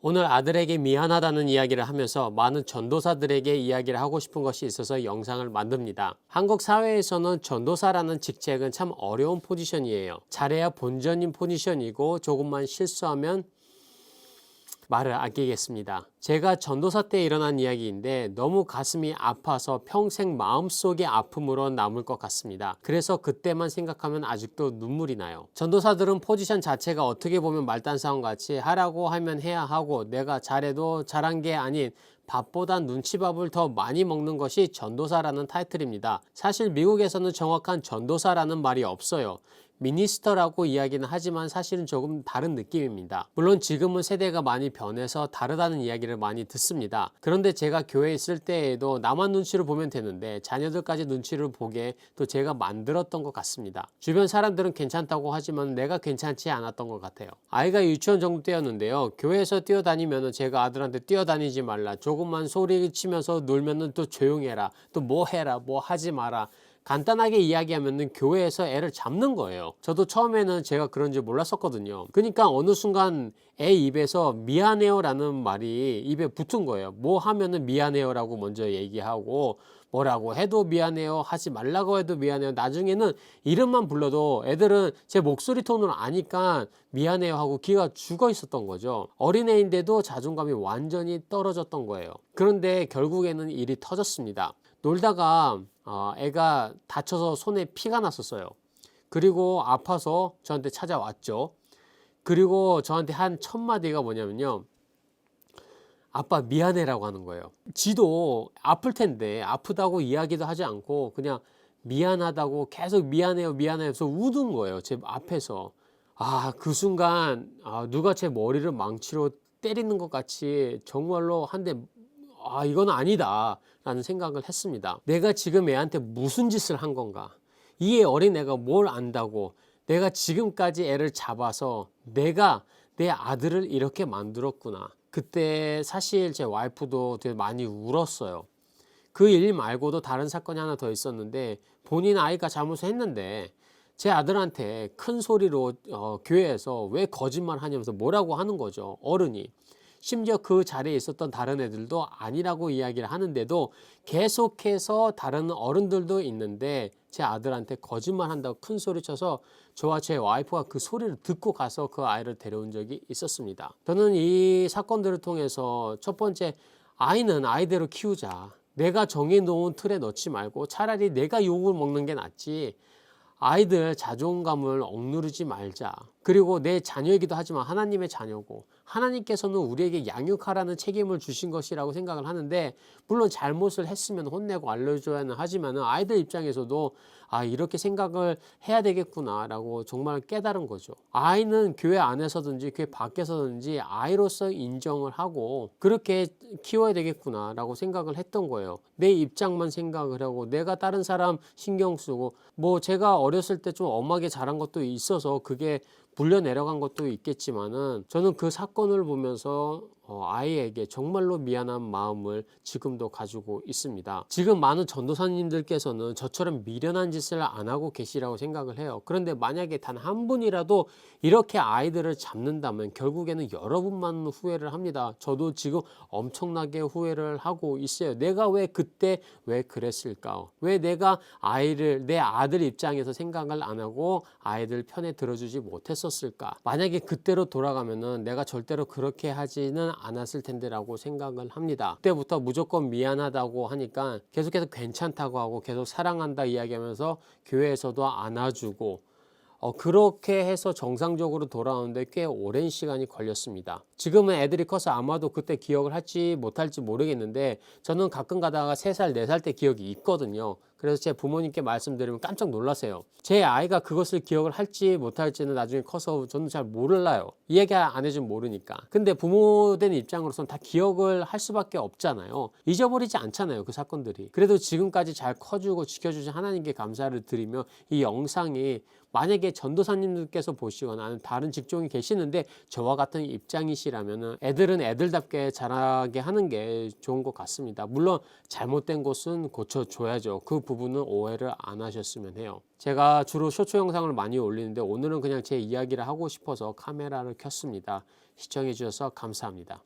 오늘 아들에게 미안하다는 이야기를 하면서 많은 전도사들에게 이야기를 하고 싶은 것이 있어서 영상을 만듭니다. 한국 사회에서는 전도사라는 직책은 참 어려운 포지션이에요. 잘해야 본전인 포지션이고 조금만 실수하면 말을 아끼겠습니다. 제가 전도사 때 일어난 이야기인데 너무 가슴이 아파서 평생 마음속의 아픔으로 남을 것 같습니다. 그래서 그때만 생각하면 아직도 눈물이 나요. 전도사들은 포지션 자체가 어떻게 보면 말단상같이 하라고 하면 해야 하고 내가 잘해도 잘한 게 아닌 밥보다 눈치밥을 더 많이 먹는 것이 전도사라는 타이틀입니다. 사실 미국에서는 정확한 전도사라는 말이 없어요. 미니스터라고 이야기는 하지만 사실은 조금 다른 느낌입니다. 물론 지금은 세대가 많이 변해서 다르다는 이야기를 많이 듣습니다. 그런데 제가 교회에 있을 때에도 나만 눈치를 보면 되는데 자녀들까지 눈치를 보게 또 제가 만들었던 것 같습니다. 주변 사람들은 괜찮다고 하지만 내가 괜찮지 않았던 것 같아요. 아이가 유치원 정도 때였는데요. 교회에서 뛰어다니면 제가 아들한테 뛰어다니지 말라, 조금만 소리 치면서 놀면 또 조용해라, 또 뭐 해라, 뭐 하지 마라, 간단하게 이야기하면 교회에서 애를 잡는 거예요. 저도 처음에는 제가 그런 줄 몰랐었거든요. 그러니까 어느 순간 애 입에서 미안해요 라는 말이 입에 붙은 거예요. 뭐 하면은 미안해요 라고 먼저 얘기하고, 뭐라고 해도 미안해요, 하지 말라고 해도 미안해요, 나중에는 이름만 불러도 애들은 제 목소리 톤을 아니까 미안해요 하고 귀가 죽어 있었던 거죠. 어린애인데도 자존감이 완전히 떨어졌던 거예요. 그런데 결국에는 일이 터졌습니다. 놀다가 애가 다쳐서 손에 피가 났었어요. 그리고 아파서 저한테 찾아왔죠. 그리고 저한테 한 첫 마디가 뭐냐면요, 아빠 미안해라고 하는 거예요. 지도 아플 텐데 아프다고 이야기도 하지 않고 그냥 미안하다고 계속 미안해요 미안해요 해서 우는 거예요, 제 앞에서. 그 순간 누가 제 머리를 망치로 때리는 것 같이 정말로 한 대, 이건 아니다 라는 생각을 했습니다. 내가 지금 애한테 무슨 짓을 한 건가, 이 어린애가 뭘 안다고 내가 지금까지 애를 잡아서 내가 내 아들을 이렇게 만들었구나. 그때 사실 제 와이프도 되게 많이 울었어요. 그 일 말고도 다른 사건이 하나 더 있었는데, 본인 아이가 잘못을 했는데 제 아들한테 큰 소리로 교회에서 왜 거짓말 하냐면서 뭐라고 하는 거죠, 어른이. 심지어 그 자리에 있었던 다른 애들도 아니라고 이야기를 하는데도 계속해서 다른 어른들도 있는데 제 아들한테 거짓말 한다고 큰 소리 쳐서 저와 제 와이프가 그 소리를 듣고 가서 그 아이를 데려온 적이 있었습니다. 저는 이 사건들을 통해서 첫 번째, 아이는 아이대로 키우자. 내가 정해놓은 틀에 넣지 말고 차라리 내가 욕을 먹는 게 낫지, 아이들 자존감을 억누르지 말자. 그리고 내 자녀이기도 하지만 하나님의 자녀고, 하나님께서는 우리에게 양육하라는 책임을 주신 것이라고 생각을 하는데, 물론 잘못을 했으면 혼내고 알려줘야는 하지만 아이들 입장에서도 이렇게 생각을 해야 되겠구나 라고 정말 깨달은 거죠. 아이는 교회 안에서든지 교회 밖에서든지 아이로서 인정을 하고 그렇게 키워야 되겠구나 라고 생각을 했던 거예요. 내 입장만 생각을 하고 내가 다른 사람 신경 쓰고, 뭐 제가 어렸을 때 좀 엄하게 자란 것도 있어서 그게 불려 내려간 것도 있겠지만은, 저는 그 사건을 보면서 아이에게 정말로 미안한 마음을 지금도 가지고 있습니다. 지금 많은 전도사님들께서는 저처럼 미련한 짓을 안 하고 계시라고 생각을 해요. 그런데 만약에 단 한 분이라도 이렇게 아이들을 잡는다면 결국에는 여러분만 후회를 합니다. 저도 지금 엄청나게 후회를 하고 있어요. 내가 왜 그때 왜 그랬을까? 왜 내가 내 아들 입장에서 생각을 안 하고 아이들 편에 들어주지 못했었을까? 만약에 그때로 돌아가면은 내가 절대로 그렇게 하지는 않았을 텐데라고 생각을 합니다. 그때부터 무조건 미안하다고 하니까 계속해서 괜찮다고 하고 계속 사랑한다 이야기하면서 교회에서도 안아주고, 그렇게 해서 정상적으로 돌아오는데 꽤 오랜 시간이 걸렸습니다. 지금은 애들이 커서 아마도 그때 기억을 할지 못할지 모르겠는데, 저는 가끔 가다가 3살, 4살 때 기억이 있거든요. 그래서 제 부모님께 말씀드리면 깜짝 놀라세요. 제 아이가 그것을 기억을 할지 못할지는 나중에 커서 저는 잘 몰라요. 이야기 안 해주면 모르니까. 근데 부모 된 입장으로서는 다 기억을 할 수밖에 없잖아요. 잊어버리지 않잖아요, 그 사건들이. 그래도 지금까지 잘 커주고 지켜주신 하나님께 감사를 드리며, 이 영상이 만약에 전도사님들께서 보시거나 아니면 다른 직종이 계시는데 저와 같은 입장이시라면 애들은 애들답게 자라게 하는 게 좋은 것 같습니다. 물론 잘못된 것은 고쳐줘야죠. 그 부분은 오해를 안 하셨으면 해요. 제가 주로 쇼츠 영상을 많이 올리는데 오늘은 그냥 제 이야기를 하고 싶어서 카메라를 켰습니다. 시청해 주셔서 감사합니다.